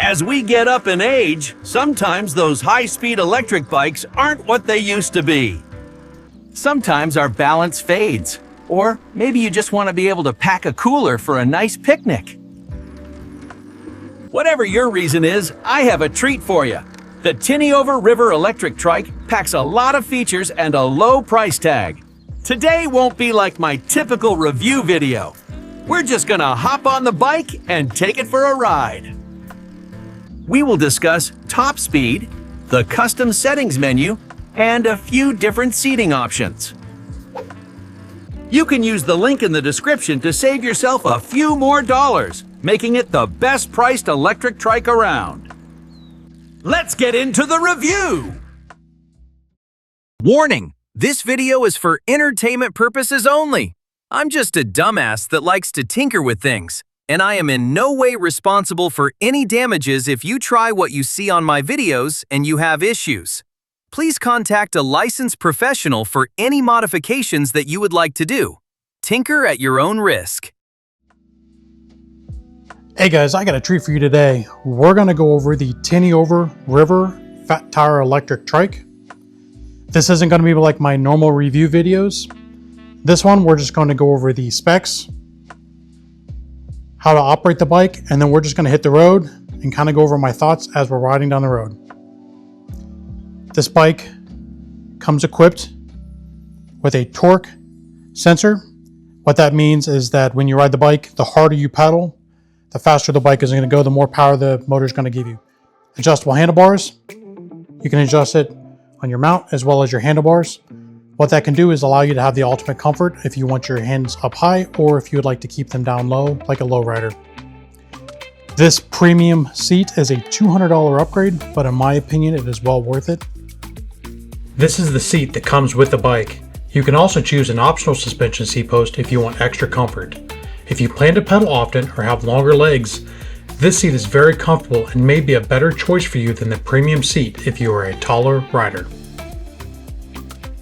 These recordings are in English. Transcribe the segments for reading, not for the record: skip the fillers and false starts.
As we get up in age, sometimes those high-speed electric bikes aren't what they used to be. Sometimes our balance fades, or maybe you just want to be able to pack a cooler for a nice picnic. Whatever your reason is, I have a treat for you. The Tiniover River Electric Trike packs a lot of features and a low price tag. Today won't be like my typical review video. We're just gonna hop on the bike and take it for a ride. We will discuss top speed, the custom settings menu, and a few different seating options. You can use the link in the description to save yourself a few more dollars, making it the best priced electric trike around. Let's get into the review! Warning! This video is for entertainment purposes only. I'm just a dumbass that likes to tinker with things, and I am in no way responsible for any damages if you try what you see on my videos and you have issues. Please contact a licensed professional for any modifications that you would like to do. Tinker at your own risk. Hey guys, I got a treat for you today. We're going to go over the Tiniover River Fat Tire Electric Trike. This isn't going to be like my normal review videos. This one, we're just going to go over the specs, how to operate the bike, and then we're just going to hit the road and kind of go over my thoughts as we're riding down the road. This bike comes equipped with a torque sensor. What that means is that when you ride the bike, the harder you pedal, the faster the bike is going to go, the more power the motor is going to give you. Adjustable handlebars. You can adjust it on your mount as well as your handlebars. What that can do is allow you to have the ultimate comfort if you want your hands up high or if you would like to keep them down low like a low rider. This premium seat is a $200 upgrade, but in my opinion, it is well worth it. This is the seat that comes with the bike. You can also choose an optional suspension seat post if you want extra comfort. If you plan to pedal often or have longer legs, this seat is very comfortable and may be a better choice for you than the premium seat if you are a taller rider.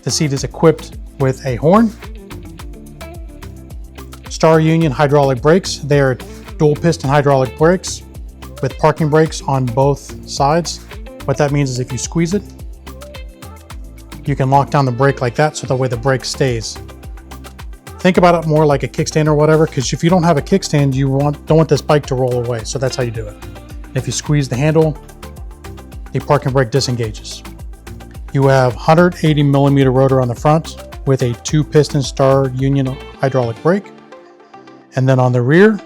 The seat is equipped with a horn, Star Union hydraulic brakes. They are dual piston hydraulic brakes with parking brakes on both sides. What that means is if you squeeze it, you can lock down the brake like that so that way the brake stays. Think about it more like a kickstand or whatever, because if you don't have a kickstand, you don't want this bike to roll away. So that's how you do it. If you squeeze the handle, the parking brake disengages. You have 180 millimeter rotor on the front with a 2-piston Star Union hydraulic brake. And then on the rear,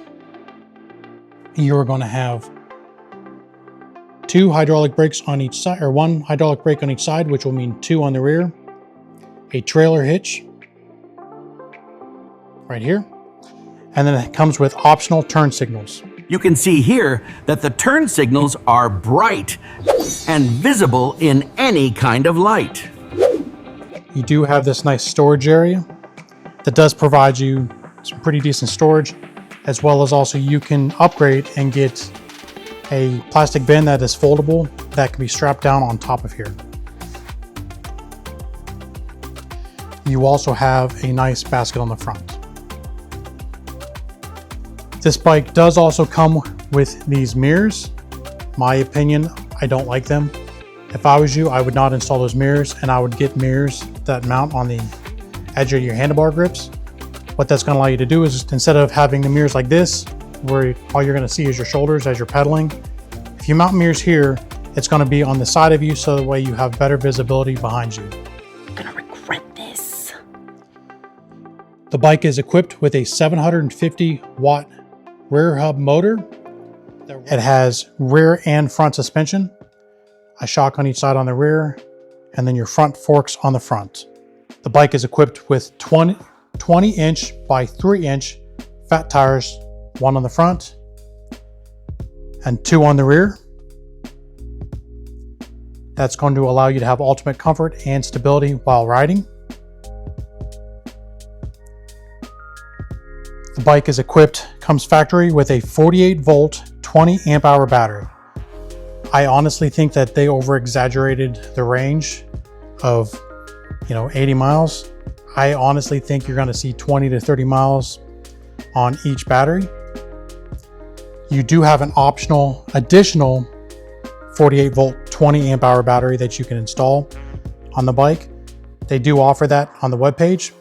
you are going to have 2 hydraulic brakes on each side, or 1 hydraulic brake on each side, which will mean 2 on the rear. A trailer hitch right here. And then it comes with optional turn signals. You can see here that the turn signals are bright and visible in any kind of light. You do have this nice storage area that does provide you some pretty decent storage, as well as also you can upgrade and get a plastic bin that is foldable that can be strapped down on top of here. You also have a nice basket on the front. This bike does also come with these mirrors. My opinion, I don't like them. If I was you, I would not install those mirrors, and I would get mirrors that mount on the edge of your handlebar grips. What that's going to allow you to do is, instead of having the mirrors like this, where all you're going to see is your shoulders as you're pedaling, if you mount mirrors here, it's going to be on the side of you so that way you have better visibility behind you. I'm gonna regret this. The bike is equipped with a 750 watt rear hub motor. It has rear and front suspension, a shock on each side on the rear, and then your front forks on the front. The bike is equipped with 20-inch by 3-inch fat tires, 1 on the front and 2 on the rear. That's going to allow you to have ultimate comfort and stability while riding. The bike is equipped, comes factory with a 48 volt, 20 amp hour battery. I honestly think that they over exaggerated the range of, 80 miles. I honestly think you're going to see 20 to 30 miles on each battery. You do have an optional additional 48 volt 20 amp hour battery that you can install on the bike. They do offer that on the webpage.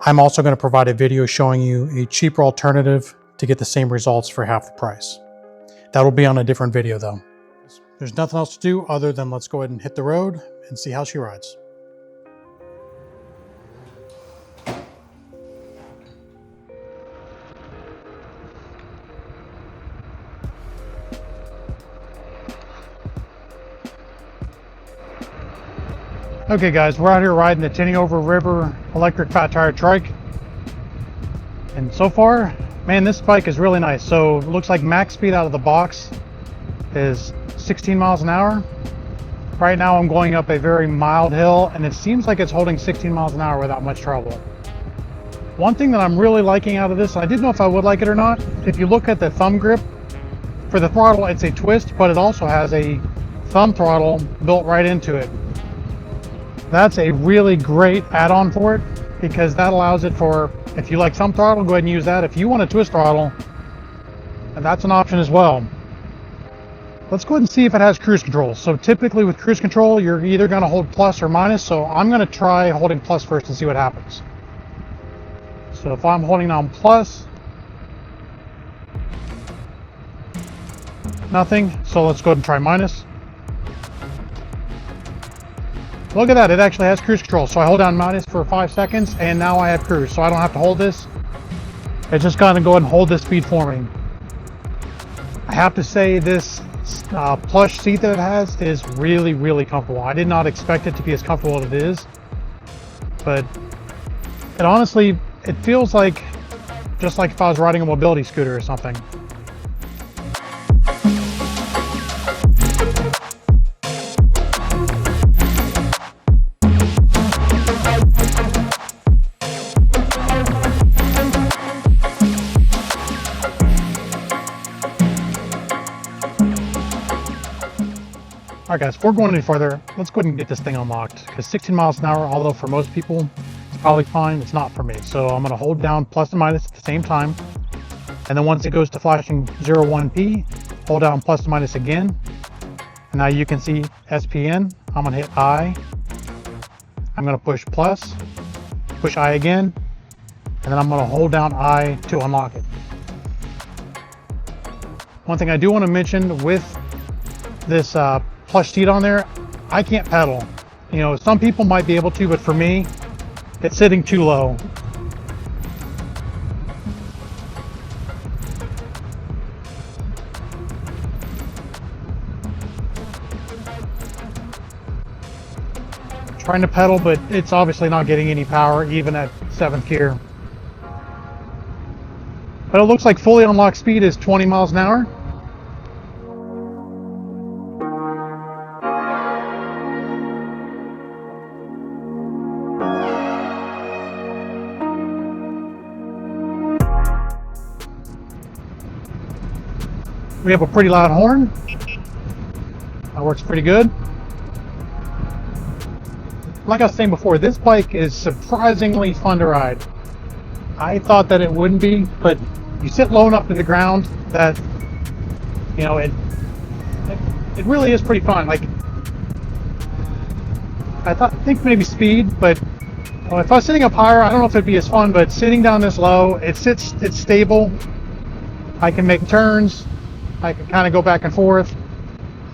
I'm also going to provide a video showing you a cheaper alternative to get the same results for half the price. That will be on a different video though. There's nothing else to do other than let's go ahead and hit the road and see how she rides. Okay guys, we're out here riding the Tiniover River Electric Fat Tire Trike. And so far, man, this bike is really nice. So it looks like max speed out of the box is 16 miles an hour. Right now I'm going up a very mild hill and it seems like it's holding 16 miles an hour without much trouble. One thing that I'm really liking out of this, I didn't know if I would like it or not, if you look at the thumb grip, for the throttle it's a twist, but it also has a thumb throttle built right into it. That's a really great add-on for it because that allows it for, if you like thumb throttle, go ahead and use that. If you want a twist throttle, that's an option as well. Let's go ahead and see if it has cruise control. So typically with cruise control, you're either going to hold plus or minus. So I'm going to try holding plus first and see what happens. So if I'm holding down plus, nothing. So let's go ahead and try minus. Look at that, it actually has cruise control. So I hold down minus for 5 seconds and now I have cruise. So I don't have to hold this. It's just going to go ahead and hold this speed for me. I have to say this plush seat that it has is really, really comfortable. I did not expect it to be as comfortable as it is. But it honestly, it feels like just like if I was riding a mobility scooter or something. Alright guys, before going any further, let's go ahead and get this thing unlocked. Because 16 miles an hour, although for most people it's probably fine, it's not for me. So I'm going to hold down plus and minus at the same time. And then once it goes to flashing 01P, hold down plus and minus again. And now you can see SPN. I'm going to hit I. I'm going to push plus, push I again. And then I'm going to hold down I to unlock it. One thing I do want to mention with this plush seat on there, I can't pedal. You know, some people might be able to, but for me, it's sitting too low. Trying to pedal, but it's obviously not getting any power even at 7th gear. But it looks like fully unlocked speed is 20 miles an hour. We have a pretty loud horn. That works pretty good. Like I was saying before, this bike is surprisingly fun to ride. I thought that it wouldn't be, but you sit low enough to the ground that, you know, it really is pretty fun. Like, I think maybe speed, but well, if I was sitting up higher, I don't know if it'd be as fun, but sitting down this low, it's stable. I can make turns. I can kind of go back and forth.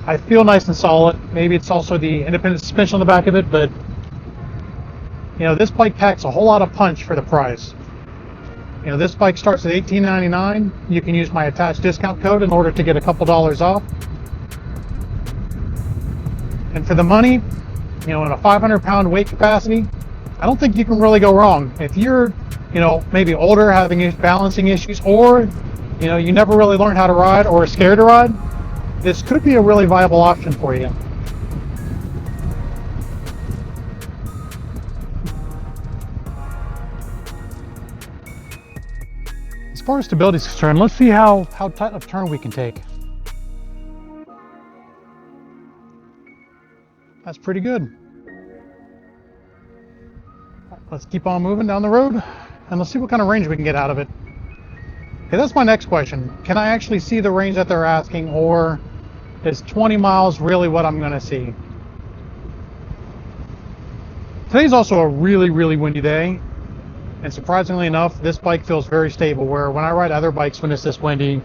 I feel nice and solid. Maybe it's also the independent suspension on the back of it, but you know, this bike packs a whole lot of punch for the price. You know, this bike starts at $18.99. You can use my attached discount code in order to get a couple dollars off. And for the money, you know, in a 500-pound weight capacity, I don't think you can really go wrong. If you're, you know, maybe older, having balancing issues, or you know, you never really learned how to ride or are scared to ride, this could be a really viable option for you. As far as stability is concerned, let's see how tight of a turn we can take. That's pretty good. Let's keep on moving down the road and let's see what kind of range we can get out of it. Okay, that's my next question. Can I actually see the range that they're asking, or is 20 miles really what I'm going to see? Today's also a really, really windy day, and surprisingly enough, this bike feels very stable, where when I ride other bikes when it's this windy,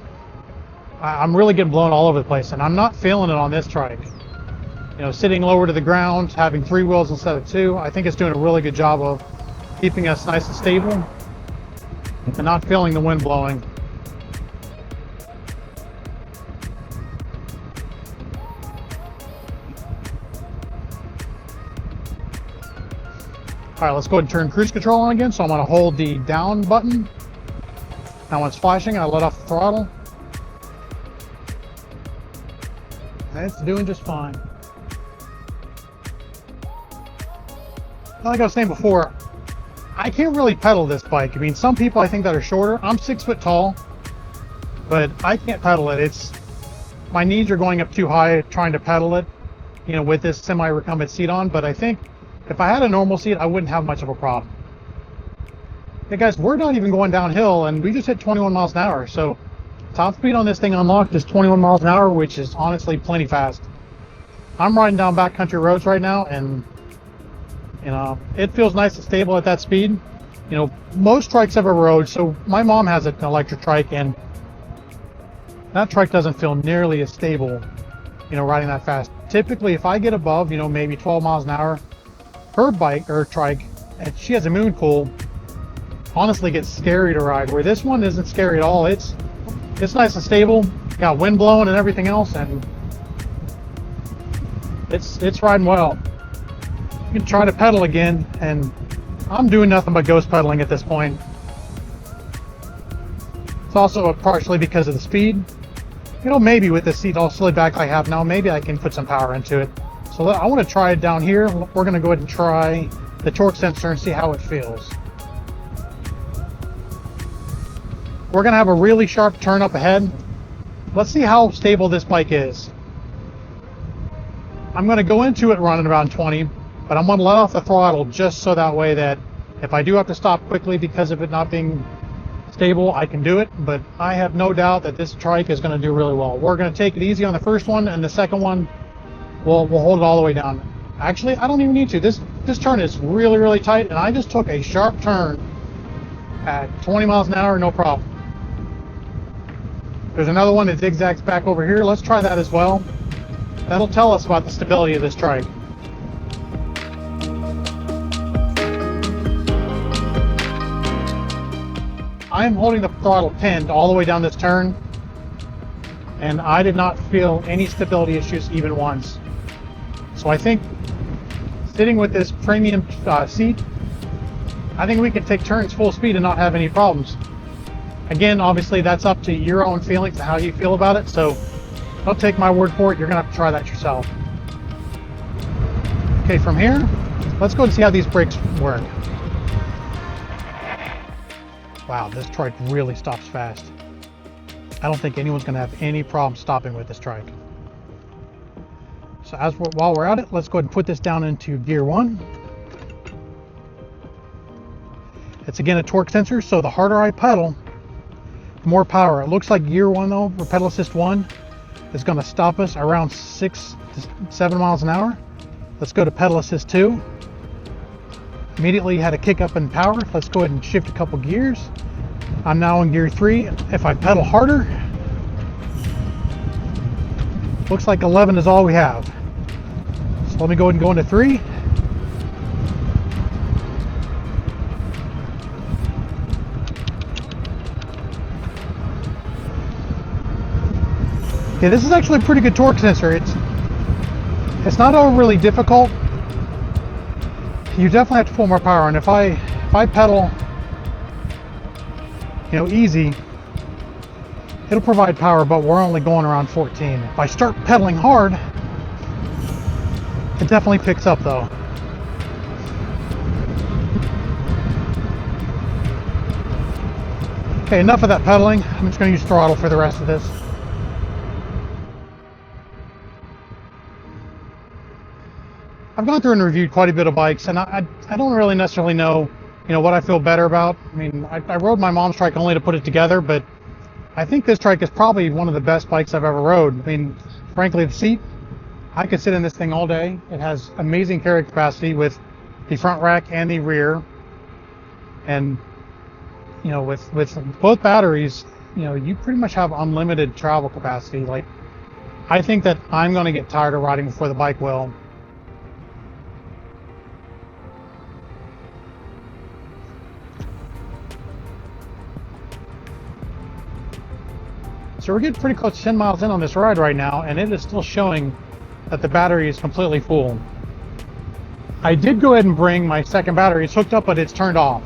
I'm really getting blown all over the place, and I'm not feeling it on this trike. You know, sitting lower to the ground, having 3 wheels instead of 2, I think it's doing a really good job of keeping us nice and stable and not feeling the wind blowing. All right, let's go ahead and turn cruise control on again. So I'm going to hold the down button. Now when it's flashing, I let off the throttle. And it's doing just fine. Like I was saying before, I can't really pedal this bike. I mean, some people I think that are shorter. I'm 6 foot tall, but I can't pedal it. My knees are going up too high trying to pedal it, you know, with this semi-recumbent seat on. But I think if I had a normal seat, I wouldn't have much of a problem. Hey guys, we're not even going downhill, and we just hit 21 miles an hour. So top speed on this thing unlocked is 21 miles an hour, which is honestly plenty fast. I'm riding down backcountry roads right now, and you know, it feels nice and stable at that speed. You know, most trikes have a road, so my mom has an electric trike, and that trike doesn't feel nearly as stable, you know, riding that fast. Typically, if I get above, you know, maybe 12 miles an hour, her bike or trike, and she has a moon cool, honestly gets scary to ride, where this one isn't scary at all. It's nice and stable, got wind blowing and everything else, and it's riding well. You can try to pedal again, and I'm doing nothing but ghost pedaling at this point. It's also partially because of the speed. You know, maybe with the seat all slid back I have now, maybe I can put some power into it. So I want to try it down here. We're going to go ahead and try the torque sensor and see how it feels. We're going to have a really sharp turn up ahead. Let's see how stable this bike is. I'm going to go into it running around 20, but I'm going to let off the throttle just so that way that if I do have to stop quickly because of it not being stable, I can do it. But I have no doubt that this trike is going to do really well. We're going to take it easy on the first one, and the second one, we'll hold it all the way down. Actually, I don't even need to. This turn is really, really tight, and I just took a sharp turn at 20 miles an hour, no problem. There's another one that zigzags back over here. Let's try that as well. That'll tell us about the stability of this trike. I'm holding the throttle pinned all the way down this turn, and I did not feel any stability issues even once. So I think sitting with this premium seat, I think we can take turns full speed and not have any problems. Again, obviously that's up to your own feelings and how you feel about it, so don't take my word for it. You're gonna have to try that yourself. Okay, from here, let's go and see how these brakes work. Wow, this trike really stops fast. I don't think anyone's gonna have any problem stopping with this trike. So while we're at it, let's go ahead and put this down into gear 1. It's again a torque sensor, so the harder I pedal, the more power. It looks like gear 1 though, or pedal assist 1, is going to stop us around 6 to 7 miles an hour. Let's go to pedal assist 2. Immediately had a kick up in power. Let's go ahead and shift a couple gears. I'm now in gear 3. If I pedal harder, looks like 11 is all we have. So let me go ahead and go into 3. Okay, this is actually a pretty good torque sensor. It's not overly difficult. You definitely have to pull more power, and if I pedal, you know, easy, it'll provide power, but we're only going around 14. If I start pedaling hard, it definitely picks up though. Okay, enough of that pedaling. I'm just going to use throttle for the rest of this. I've gone through and reviewed quite a bit of bikes, and I don't really necessarily know, you know, what I feel better about. I mean, I rode my mom's trike only to put it together, but I think this trike is probably one of the best bikes I've ever rode. I mean, frankly, the seat, I could sit in this thing all day. It has amazing carry capacity with the front rack and the rear. And, you know, with both batteries, you know, you pretty much have unlimited travel capacity. Like, I think that I'm going to get tired of riding before the bike will. So we're getting pretty close to 10 miles in on this ride right now, and it is still showing that the battery is completely full. I did go ahead and bring my second battery. It's hooked up, but it's turned off.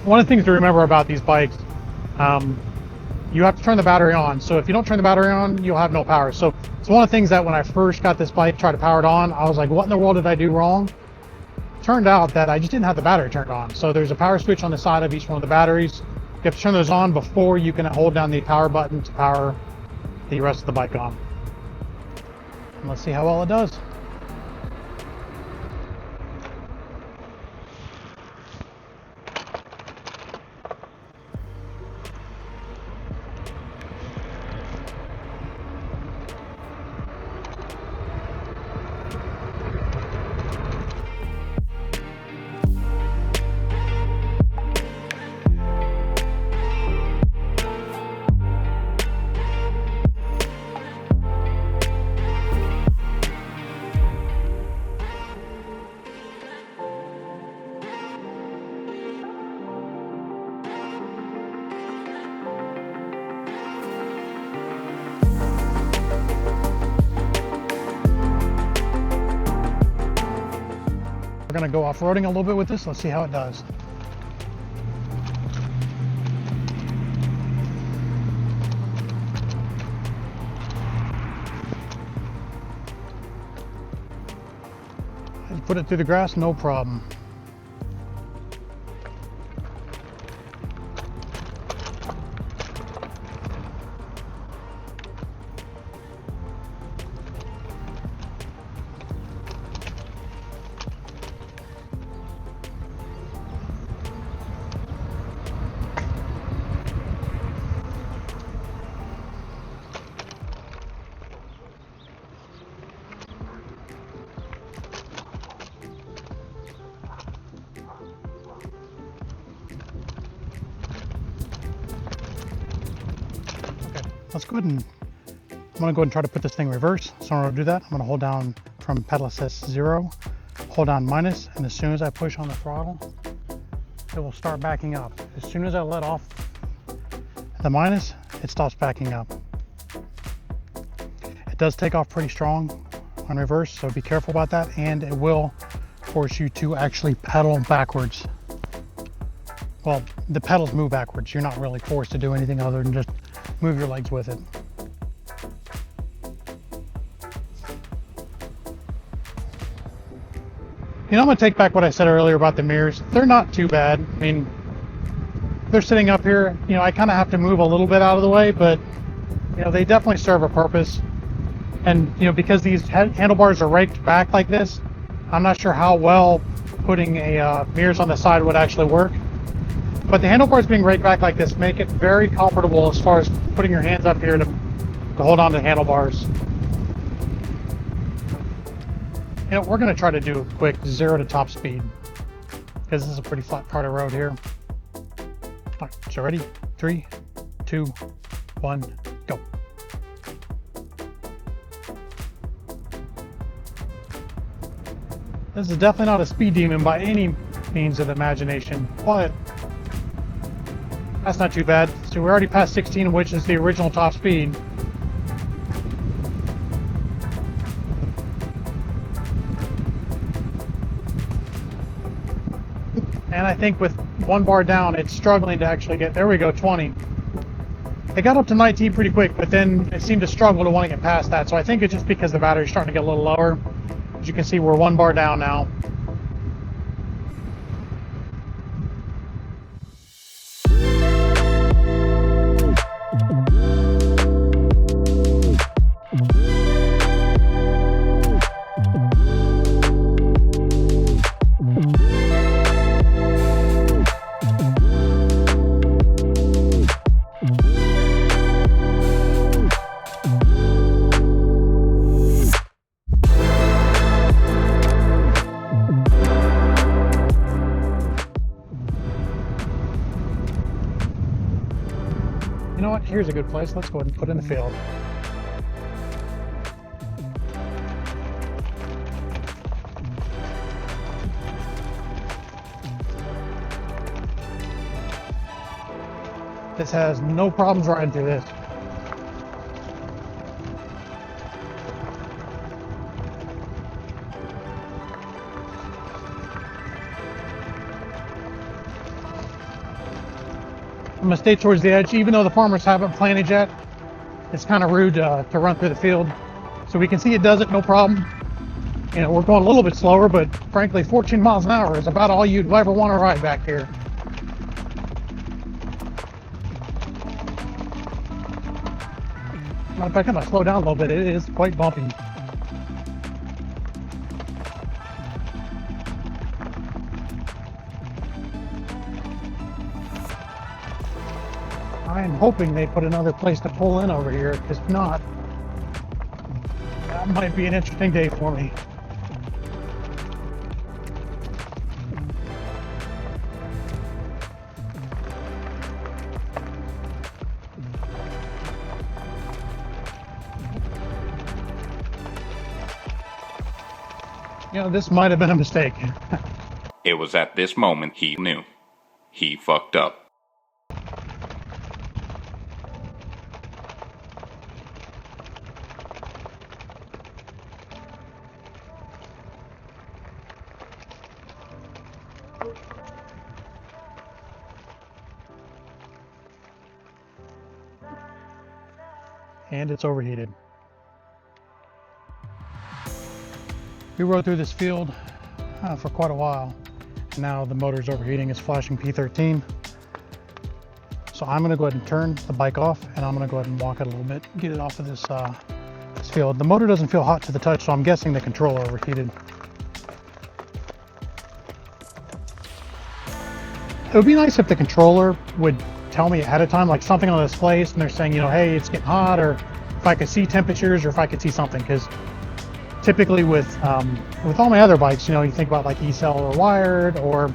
One of the things to remember about these bikes, you have to turn the battery on. So if you don't turn the battery on, you'll have no power. So it's one of the things that when I first got this bike, tried to power it on, I was like, what in the world did I do wrong? Turned out that I just didn't have the battery turned on. So there's a power switch on the side of each one of the batteries. You have to turn those on before you can hold down the power button to power the rest of the bike on. And let's see how well it does. We're going to go off-roading a little bit with this. Let's see how it does. Just put it through the grass, no problem. Let's go ahead and, I'm going to go ahead and try to put this thing in reverse. So in order to do that, I'm going to hold down from pedal assist 0, hold down minus, and as soon as I push on the throttle, it will start backing up. As soon as I let off the minus, it stops backing up. It does take off pretty strong on reverse, so be careful about that, and it will force you to actually pedal backwards. Well, the pedals move backwards. You're not really forced to do anything other than just move your legs with it. You know, I'm going to take back what I said earlier about the mirrors. They're not too bad. I mean, they're sitting up here. You know, I kind of have to move a little bit out of the way, but, you know, they definitely serve a purpose. And, you know, because these handlebars are raked back like this, I'm not sure how well putting a mirrors on the side would actually work. But the handlebars being raked back like this make it very comfortable as far as putting your hands up here to hold on to the handlebars. You know, we're going to try to do a quick 0 to top speed because this is a pretty flat part of road here. All right, so ready? 3, 2, 1, go. This is definitely not a speed demon by any means of the imagination, but that's not too bad. So we're already past 16, which is the original top speed. And I think with one bar down, it's struggling to actually get, there we go, 20. It got up to 19 pretty quick, but then it seemed to struggle to want to get past that. So I think it's just because the battery's starting to get a little lower. As you can see, we're one bar down now. You know what? Here's a good place. Let's go ahead and put it in the field. This has no problems riding through this. I'm going to stay towards the edge, even though the farmers haven't planted yet. It's kind of rude to run through the field. So we can see it does it, no problem. You know, we're going a little bit slower, but frankly, 14 miles an hour is about all you'd ever want to ride back here. Matter of fact, I'm going to slow down a little bit. It is quite bumpy. I'm hoping they put another place to pull in over here, because if not, that might be an interesting day for me. You know, this might have been a mistake. It was at this moment he knew. He fucked up. And it's overheated. We rode through this field for quite a while. Now the motor's overheating, it's flashing P13. So I'm gonna go ahead and turn the bike off, and I'm gonna go ahead and walk it a little bit, get it off of this field. The motor doesn't feel hot to the touch, so I'm guessing the controller overheated. It would be nice if the controller would tell me ahead of time, like something on this place, and they're saying, you know, hey, it's getting hot, or if I could see temperatures, or if I could see something, because typically with all my other bikes, you know, you think about like E-Cell or Wired, or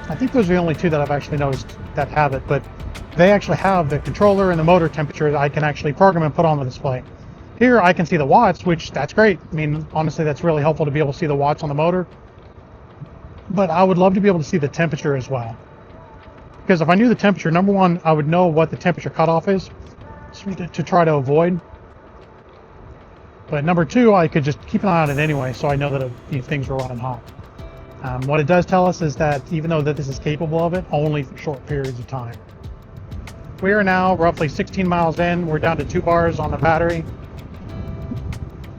I think those are the only two that I've actually noticed that have it, but they actually have the controller and the motor temperature that I can actually program and put on the display. Here I can see the watts, which that's great. I mean, honestly, that's really helpful to be able to see the watts on the motor, but I would love to be able to see the temperature as well. Because if I knew the temperature, number one, I would know what the temperature cutoff is to try to avoid. But number two, I could just keep an eye on it anyway, so I know that things were running hot. What it does tell us is that even though that this is capable of it, only for short periods of time. We are now roughly 16 miles in. We're down to 2 bars on the battery.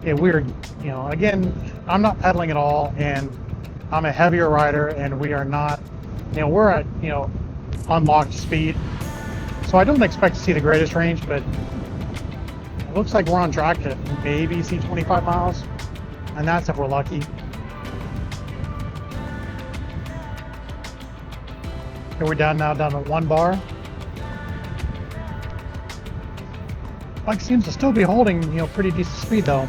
Yeah, we're, you know, again, I'm not pedaling at all, and I'm a heavier rider, and we are not, you know, we're at, you know, unlocked speed. So I don't expect to see the greatest range, but it looks like we're on track to maybe see 25 miles, and that's if we're lucky. Okay, we're down to 1 bar. Bike seems to still be holding, you know, pretty decent speed though.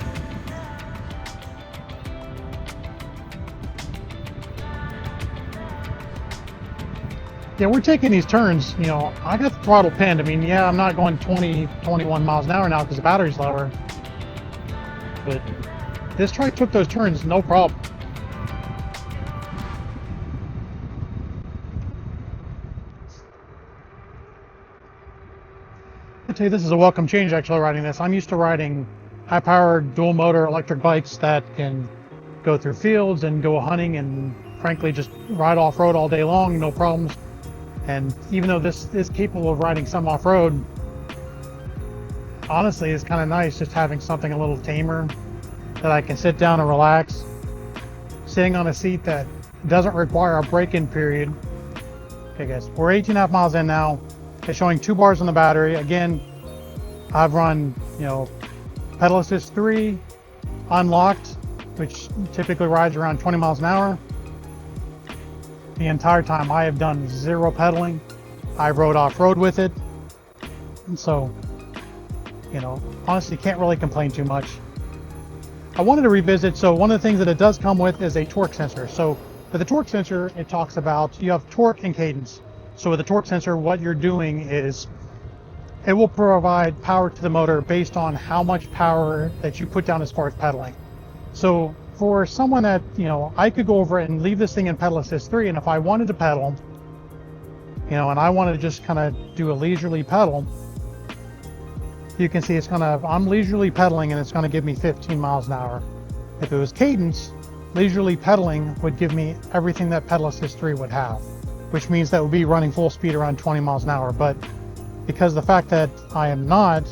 Yeah, we're taking these turns, you know, I got the throttle pinned. I mean, yeah, I'm not going 20, 21 miles an hour now because the battery's lower. But this trike took those turns, no problem. I'll tell you, this is a welcome change actually riding this. I'm used to riding high-powered dual motor electric bikes that can go through fields and go hunting and frankly just ride off-road all day long, no problems. And even though this is capable of riding some off-road, honestly, it's kind of nice just having something a little tamer that I can sit down and relax, sitting on a seat that doesn't require a break-in period. Okay guys, we're 18.5 miles in now. It's showing 2 bars on the battery. Again, I've run, you know, pedal assist 3, unlocked, which typically rides around 20 miles an hour. The entire time I have done 0 pedaling. I rode off-road with it. And so, you know, honestly can't really complain too much. I wanted to revisit, so one of the things that it does come with is a torque sensor. So for the torque sensor, it talks about, you have torque and cadence. So with the torque sensor, what you're doing is it will provide power to the motor based on how much power that you put down as far as pedaling. So for someone that, you know, I could go over and leave this thing in pedal assist 3, and if I wanted to pedal, you know, and I wanted to just kind of do a leisurely pedal, you can see it's gonna, I'm leisurely pedaling and it's gonna give me 15 miles an hour. If it was cadence, leisurely pedaling would give me everything that pedal assist 3 would have, which means that would be running full speed around 20 miles an hour. But because the fact that I am not,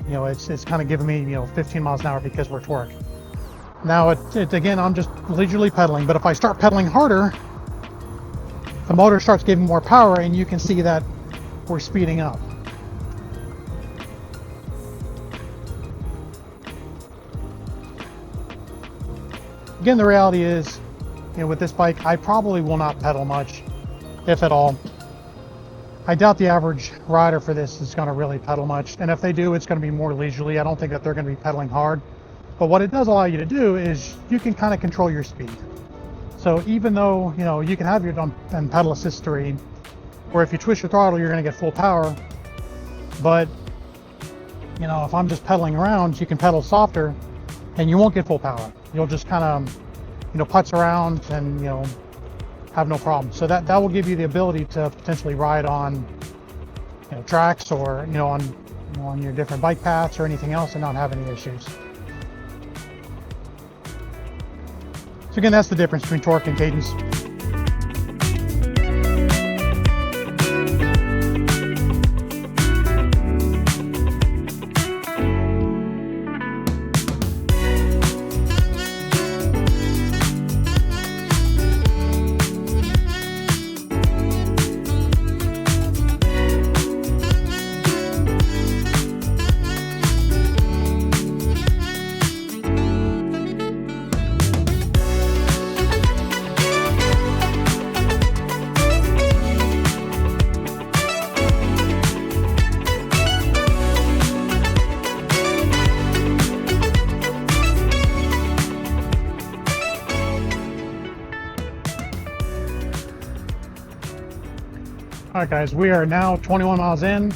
you know, it's kind of giving me, you know, 15 miles an hour because we're torque. Now again, I'm just leisurely pedaling, but if I start pedaling harder, the motor starts giving more power, and you can see that we're speeding up. Again, the reality is, you know, with this bike, I probably will not pedal much, if at all. I doubt the average rider for this is going to really pedal much, and if they do, it's going to be more leisurely. I don't think that they're going to be pedaling hard. But what it does allow you to do is you can kind of control your speed. So even though, you know, you can have your on pedal assist 3, where if you twist your throttle, you're going to get full power. But, you know, if I'm just pedaling around, you can pedal softer and you won't get full power. You'll just kind of, you know, putz around and, you know, have no problem. So that will give you the ability to potentially ride on, you know, tracks, or, you know, on your different bike paths or anything else, and not have any issues. So again, that's the difference between torque and cadence. All right, guys, we are now 21 miles in.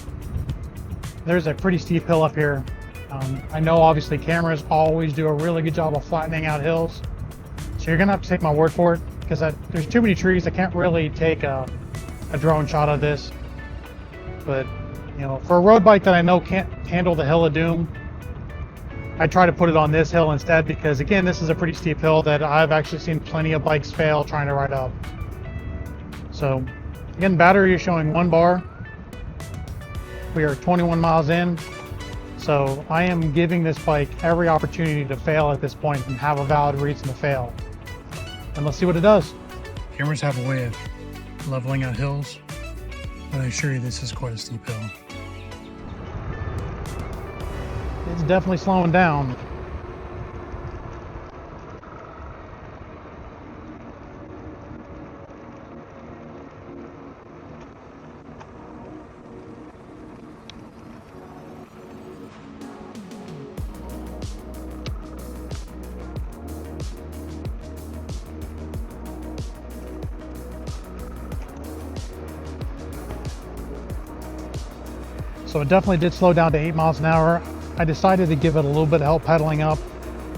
There's a pretty steep hill up here. I know obviously cameras always do a really good job of flattening out hills, so you're gonna have to take my word for it, because there's too many trees. I can't really take a drone shot of this. But, you know, for a road bike that I know can't handle the hill of doom, I try to put it on this hill instead, because again, this is a pretty steep hill that I've actually seen plenty of bikes fail trying to ride up. So again, battery is showing 1 bar. We are 21 miles in. So I am giving this bike every opportunity to fail at this point and have a valid reason to fail. And let's see what it does. Cameras have a way of leveling out hills, but I assure you this is quite a steep hill. It's definitely slowing down. So it definitely did slow down to 8 miles an hour. I decided to give it a little bit of help pedaling up,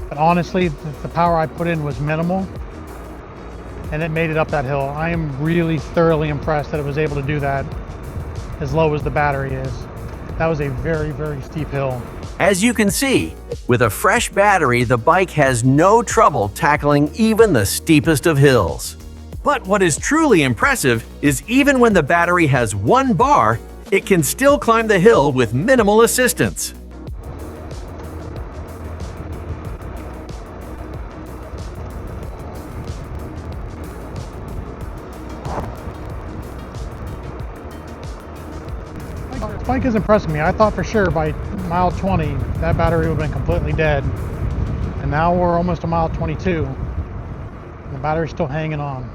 but honestly, the power I put in was minimal, and it made it up that hill. I am really thoroughly impressed that it was able to do that as low as the battery is. That was a very, very steep hill. As you can see, with a fresh battery, the bike has no trouble tackling even the steepest of hills. But what is truly impressive is even when the battery has 1 bar, it can still climb the hill with minimal assistance. This bike is impressing me. I thought for sure by mile 20 that battery would have been completely dead, and now we're almost to mile 22 and the battery's still hanging on.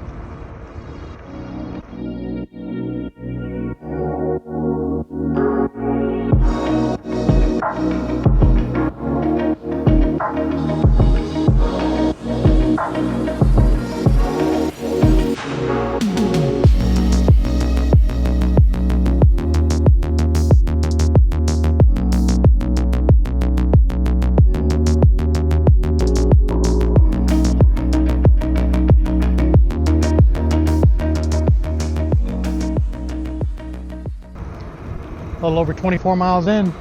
over 24 miles in.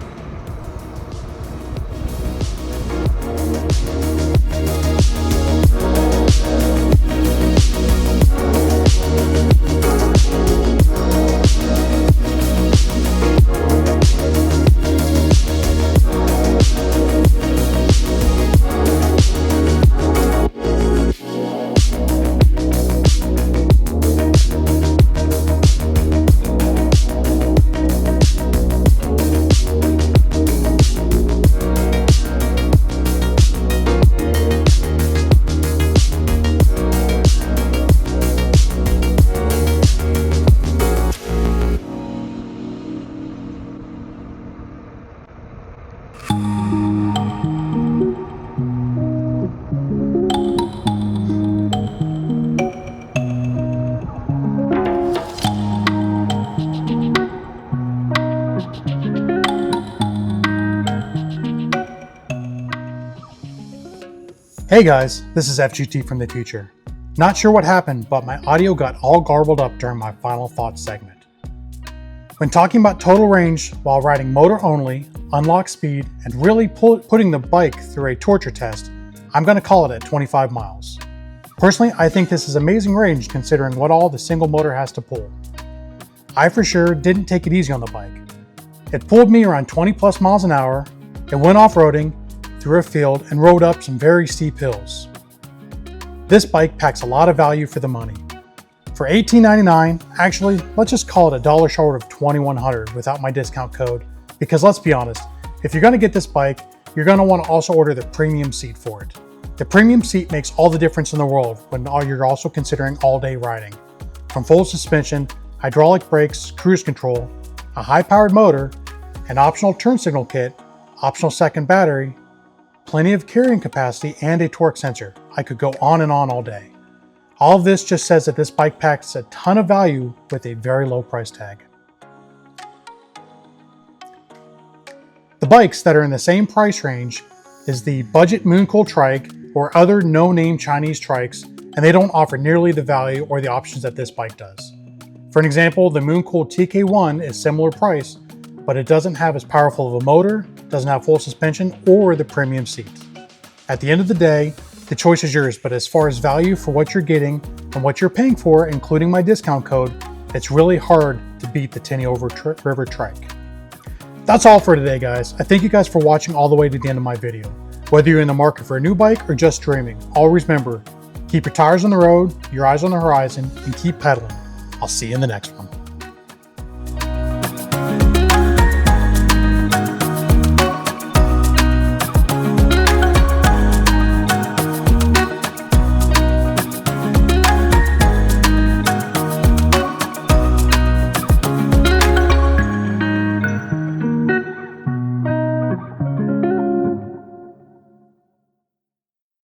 Hey guys, this is FGT from the future. Not sure what happened, but my audio got all garbled up during my final thoughts segment. When talking about total range while riding motor only, unlock speed, and really putting the bike through a torture test, I'm going to call it at 25 miles. Personally, I think this is amazing range considering what all the single motor has to pull. I for sure didn't take it easy on the bike. It pulled me around 20 plus miles an hour, it went off-roading, through a field, and rode up some very steep hills. This bike packs a lot of value for the money. For $18.99, actually, let's just call it $1 short of $2,100 without my discount code, because let's be honest, if you're going to get this bike, you're going to want to also order the premium seat for it. The premium seat makes all the difference in the world when you're also considering all-day riding. From full suspension, hydraulic brakes, cruise control, a high-powered motor, an optional turn signal kit, optional second battery, plenty of carrying capacity, and a torque sensor. I could go on and on all day. All of this just says that this bike packs a ton of value with a very low price tag. The bikes that are in the same price range is the budget Mooncool Trike or other no-name Chinese trikes, and they don't offer nearly the value or the options that this bike does. For an example, the Mooncool TK1 is similar price, but it doesn't have as powerful of a motor, doesn't have full suspension, or the premium seat. At the end of the day, the choice is yours, but as far as value for what you're getting and what you're paying for, including my discount code, it's really hard to beat the Tiniover River Trike. That's all for today, guys. I thank you guys for watching all the way to the end of my video. Whether you're in the market for a new bike or just dreaming, always remember, keep your tires on the road, your eyes on the horizon, and keep pedaling. I'll see you in the next one.